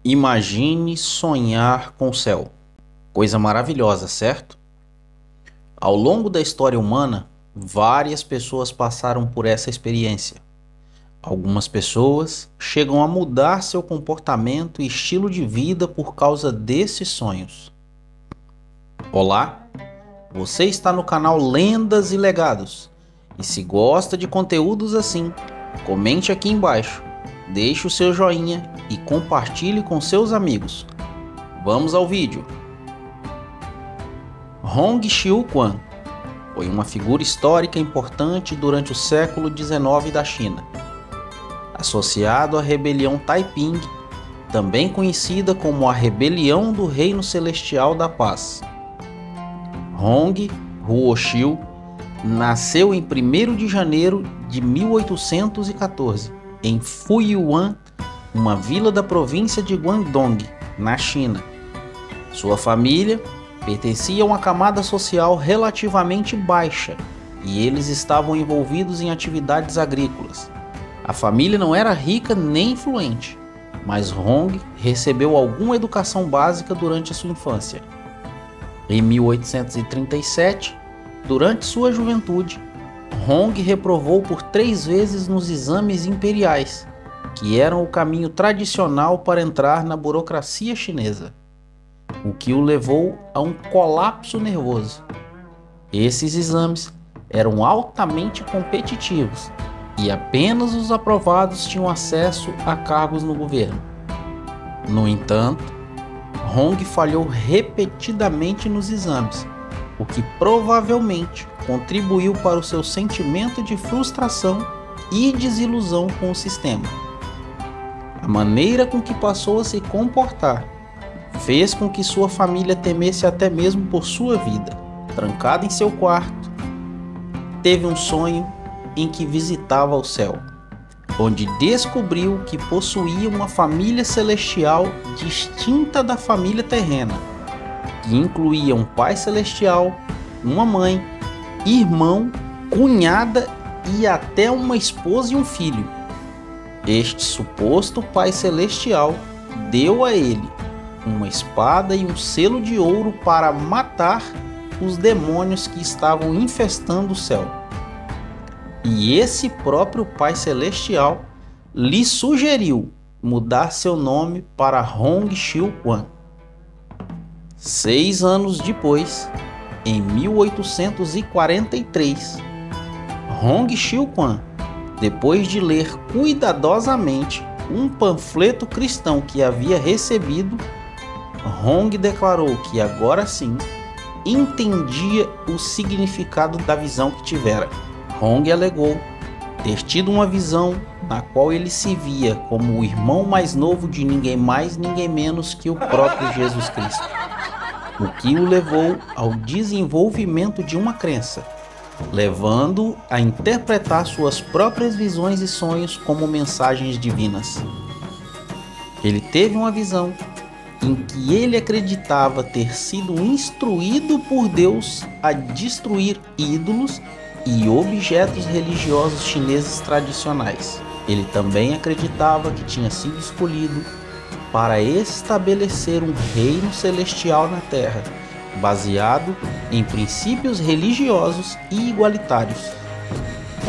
Imagine sonhar com o céu. Coisa maravilhosa, certo? Ao longo da história humana, várias pessoas passaram por essa experiência. Algumas pessoas chegam a mudar seu comportamento e estilo de vida por causa desses sonhos. Olá, você está no canal Lendas e Legados. E se gosta de conteúdos assim, comente aqui embaixo, deixe o seu joinha e compartilhe com seus amigos. Vamos ao vídeo. Hong Xiuquan foi uma figura histórica importante durante o século XIX da China. Associado à rebelião Taiping, também conhecida como a Rebelião do Reino Celestial da Paz. Hong Ruoxiu nasceu em 1º de janeiro de 1814, em Fuyuan, uma vila da província de Guangdong, na China. Sua família pertencia a uma camada social relativamente baixa e eles estavam envolvidos em atividades agrícolas. A família não era rica nem influente, mas Hong recebeu alguma educação básica durante a sua infância. Em 1837, durante sua juventude, Hong reprovou por 3 vezes nos exames imperiais, que eram o caminho tradicional para entrar na burocracia chinesa, o que o levou a um colapso nervoso. Esses exames eram altamente competitivos e apenas os aprovados tinham acesso a cargos no governo. No entanto, Hong falhou repetidamente nos exames, o que provavelmente contribuiu para o seu sentimento de frustração e desilusão com o sistema. A maneira com que passou a se comportar fez com que sua família temesse até mesmo por sua vida. Trancado em seu quarto, teve um sonho em que visitava o céu, onde descobriu que possuía uma família celestial distinta da família terrena, que incluía um pai celestial, uma mãe, irmão, cunhada e até uma esposa e um filho. Este suposto pai celestial deu a ele uma espada e um selo de ouro para matar os demônios que estavam infestando o céu. E esse próprio pai celestial lhe sugeriu mudar seu nome para Hong Xiuquan. 6 anos depois, em 1843, Hong Xiuquan, depois de ler cuidadosamente um panfleto cristão que havia recebido, Hong declarou que agora sim entendia o significado da visão que tivera. Hong alegou ter tido uma visão na qual ele se via como o irmão mais novo de ninguém mais, ninguém menos que o próprio Jesus Cristo, o que o levou ao desenvolvimento de uma crença, levando-o a interpretar suas próprias visões e sonhos como mensagens divinas. Ele teve uma visão em que ele acreditava ter sido instruído por Deus a destruir ídolos e objetos religiosos chineses tradicionais. Ele também acreditava que tinha sido escolhido para estabelecer um reino celestial na Terra, baseado em princípios religiosos e igualitários,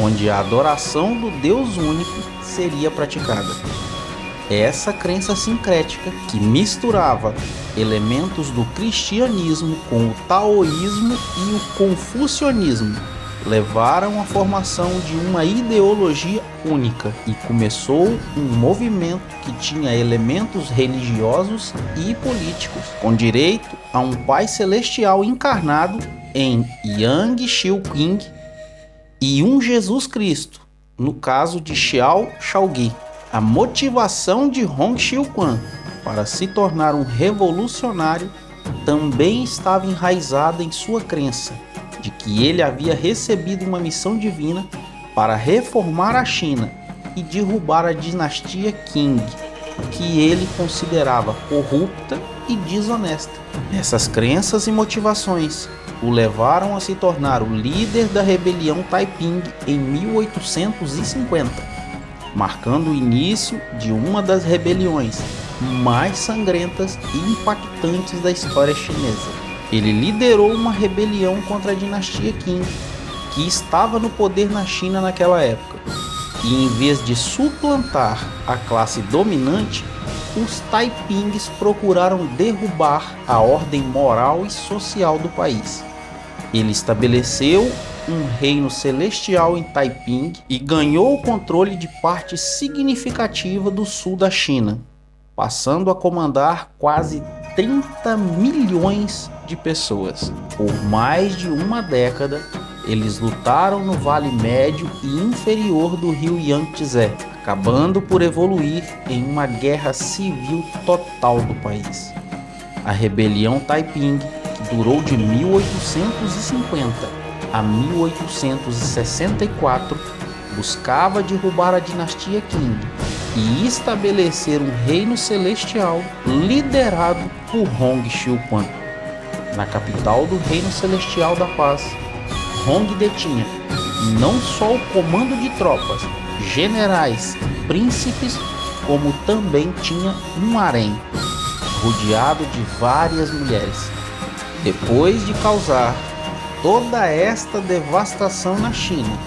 onde a adoração do Deus único seria praticada. Essa crença sincrética, que misturava elementos do cristianismo com o taoísmo e o confucionismo, levaram à formação de uma ideologia única e começou um movimento que tinha elementos religiosos e políticos, com direito a um pai celestial encarnado em Yang Xiuqing e um Jesus Cristo, no caso de Xiao Shaogui. A motivação de Hong Xiuquan para se tornar um revolucionário também estava enraizada em sua crença de que ele havia recebido uma missão divina para reformar a China e derrubar a dinastia Qing, que ele considerava corrupta e desonesta. Essas crenças e motivações o levaram a se tornar o líder da rebelião Taiping em 1850, marcando o início de uma das rebeliões mais sangrentas e impactantes da história chinesa. Ele liderou uma rebelião contra a dinastia Qing, que estava no poder na China naquela época. E em vez de suplantar a classe dominante, os Taipings procuraram derrubar a ordem moral e social do país. Ele estabeleceu um reino celestial em Taiping e ganhou o controle de parte significativa do sul da China, passando a comandar quase 30 milhões de pessoas. Por mais de uma década, eles lutaram no Vale Médio e Inferior do rio Yangtze, acabando por evoluir em uma guerra civil total do país. A rebelião Taiping, que durou de 1850 a 1864, buscava derrubar a dinastia Qing e estabelecer um reino celestial liderado por Hong Xiuquan. Na capital do Reino Celestial da Paz, Hong detinha não só o comando de tropas, generais, príncipes, como também tinha um harém, rodeado de várias mulheres. Depois de causar toda esta devastação na China,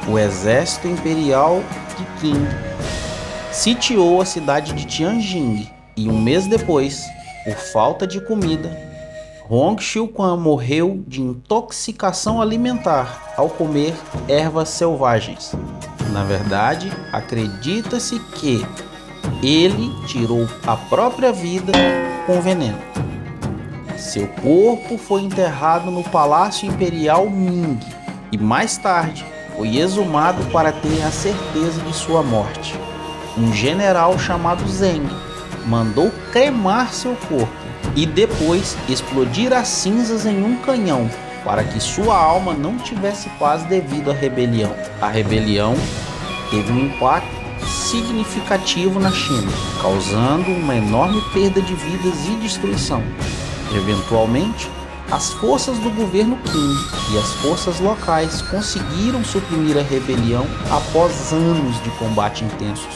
o exército imperial de Qing sitiou a cidade de Tianjin e um mês depois, por falta de comida, Hong Xiuquan morreu de intoxicação alimentar ao comer ervas selvagens. Na verdade, acredita-se que ele tirou a própria vida com veneno. Seu corpo foi enterrado no Palácio Imperial Ming e mais tarde foi exumado para ter a certeza de sua morte. Um general chamado Zeng mandou cremar seu corpo e depois explodir as cinzas em um canhão para que sua alma não tivesse paz devido à rebelião. A rebelião teve um impacto significativo na China, causando uma enorme perda de vidas e destruição. Eventualmente, as forças do governo Qing e as forças locais conseguiram suprimir a rebelião após anos de combate intensos.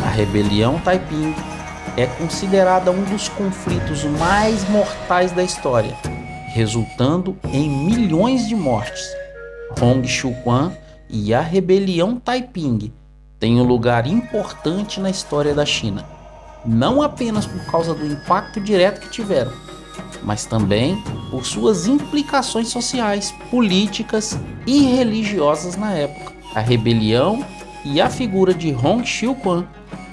A rebelião Taiping é considerada um dos conflitos mais mortais da história, resultando em milhões de mortes. Hong Xiuquan e a rebelião Taiping têm um lugar importante na história da China, não apenas por causa do impacto direto que tiveram, mas também por suas implicações sociais, políticas e religiosas na época. A rebelião e a figura de Hong Xiuquan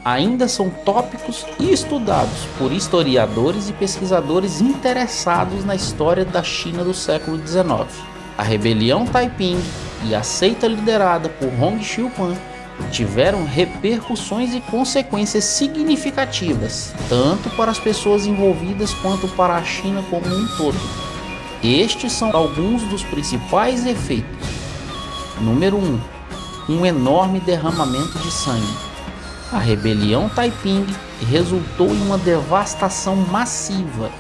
ainda são tópicos e estudados por historiadores e pesquisadores interessados na história da China do século XIX. A rebelião Taiping e a seita liderada por Hong Xiuquan tiveram repercussões e consequências significativas, tanto para as pessoas envolvidas quanto para a China como um todo. Estes são alguns dos principais efeitos. Número 1. Um enorme derramamento de sangue. A rebelião Taiping resultou em uma devastação massiva.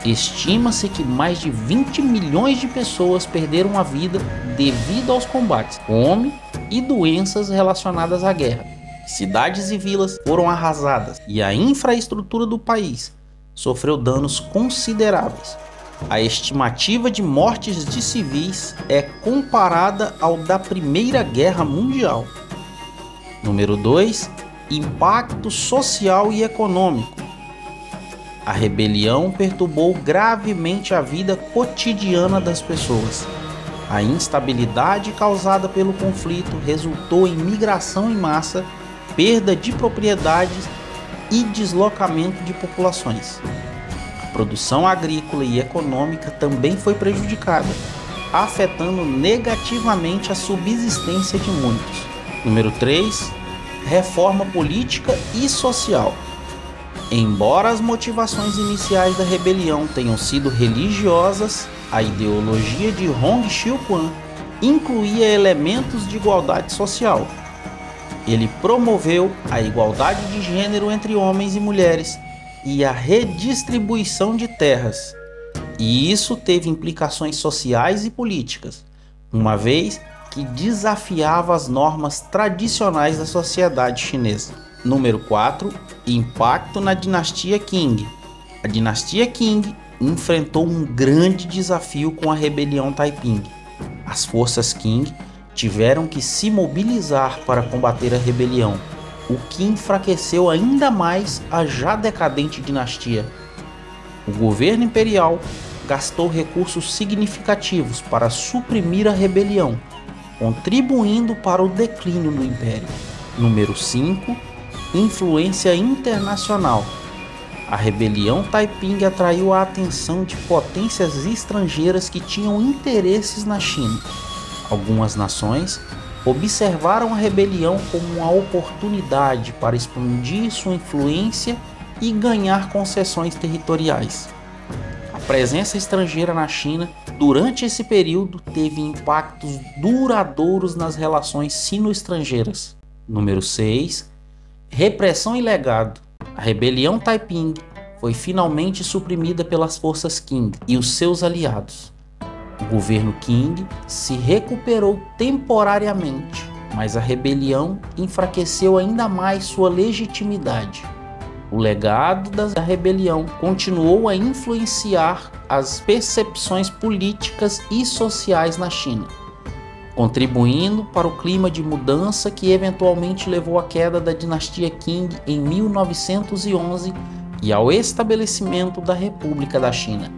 Estima-se que mais de 20 milhões de pessoas perderam a vida devido aos combates, fome e doenças relacionadas à guerra. Cidades e vilas foram arrasadas e a infraestrutura do país sofreu danos consideráveis. A estimativa de mortes de civis é comparada ao da Primeira Guerra Mundial. Número 2. Impacto social e econômico. A rebelião perturbou gravemente a vida cotidiana das pessoas. A instabilidade causada pelo conflito resultou em migração em massa, perda de propriedades e deslocamento de populações. A produção agrícola e econômica também foi prejudicada, afetando negativamente a subsistência de muitos. Número 3. Reforma política e social. Embora as motivações iniciais da rebelião tenham sido religiosas, a ideologia de Hong Xiuquan incluía elementos de igualdade social. Ele promoveu a igualdade de gênero entre homens e mulheres e a redistribuição de terras. E isso teve implicações sociais e políticas, uma vez que desafiava as normas tradicionais da sociedade chinesa. Número 4. Impacto na dinastia Qing. A dinastia Qing enfrentou um grande desafio com a rebelião Taiping. As forças Qing tiveram que se mobilizar para combater a rebelião, o que enfraqueceu ainda mais a já decadente dinastia. O governo imperial gastou recursos significativos para suprimir a rebelião, contribuindo para o declínio do império. Número 5. Influência internacional. A rebelião Taiping atraiu a atenção de potências estrangeiras que tinham interesses na China. Algumas nações observaram a rebelião como uma oportunidade para expandir sua influência e ganhar concessões territoriais. A presença estrangeira na China durante esse período teve impactos duradouros nas relações sino-estrangeiras. Número 6. Repressão e legado. A rebelião Taiping foi finalmente suprimida pelas forças Qing e os seus aliados. O governo Qing se recuperou temporariamente, mas a rebelião enfraqueceu ainda mais sua legitimidade. O legado da rebelião continuou a influenciar as percepções políticas e sociais na China, contribuindo para o clima de mudança que eventualmente levou à queda da dinastia Qing em 1911 e ao estabelecimento da República da China.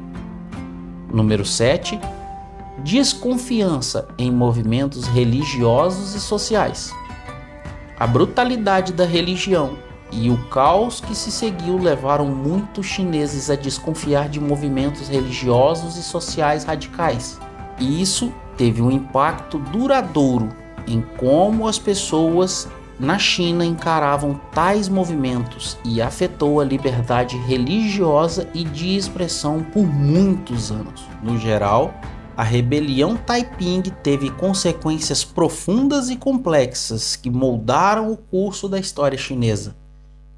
Número 7. Desconfiança em movimentos religiosos e sociais. A brutalidade da religião e o caos que se seguiu levaram muitos chineses a desconfiar de movimentos religiosos e sociais radicais. E isso teve um impacto duradouro em como as pessoas na China encaravam tais movimentos e afetou a liberdade religiosa e de expressão por muitos anos. No geral, a rebelião Taiping teve consequências profundas e complexas que moldaram o curso da história chinesa,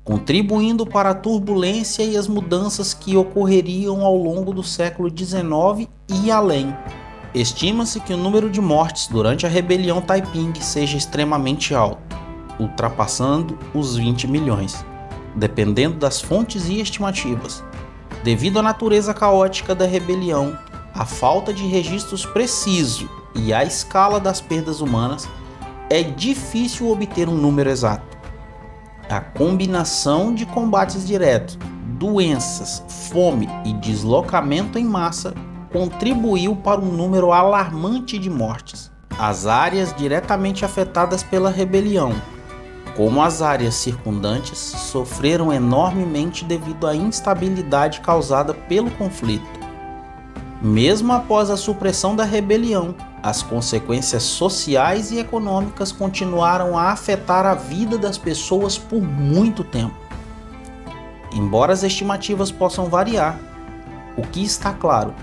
contribuindo para a turbulência e as mudanças que ocorreriam ao longo do século XIX e além. Estima-se que o número de mortes durante a rebelião Taiping seja extremamente alto, ultrapassando os 20 milhões, dependendo das fontes e estimativas. Devido à natureza caótica da rebelião, a falta de registros precisos e a escala das perdas humanas, é difícil obter um número exato. A combinação de combates diretos, doenças, fome e deslocamento em massa contribuiu para um número alarmante de mortes. As áreas diretamente afetadas pela rebelião, como as áreas circundantes, sofreram enormemente devido à instabilidade causada pelo conflito. Mesmo após a supressão da rebelião, as consequências sociais e econômicas continuaram a afetar a vida das pessoas por muito tempo. Embora as estimativas possam variar, o que está claro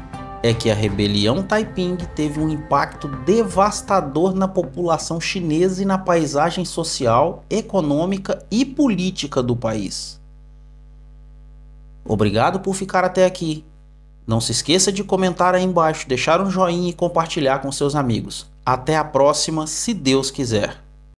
é que a rebelião Taiping teve um impacto devastador na população chinesa e na paisagem social, econômica e política do país. Obrigado por ficar até aqui. Não se esqueça de comentar aí embaixo, deixar um joinha e compartilhar com seus amigos. Até a próxima, se Deus quiser.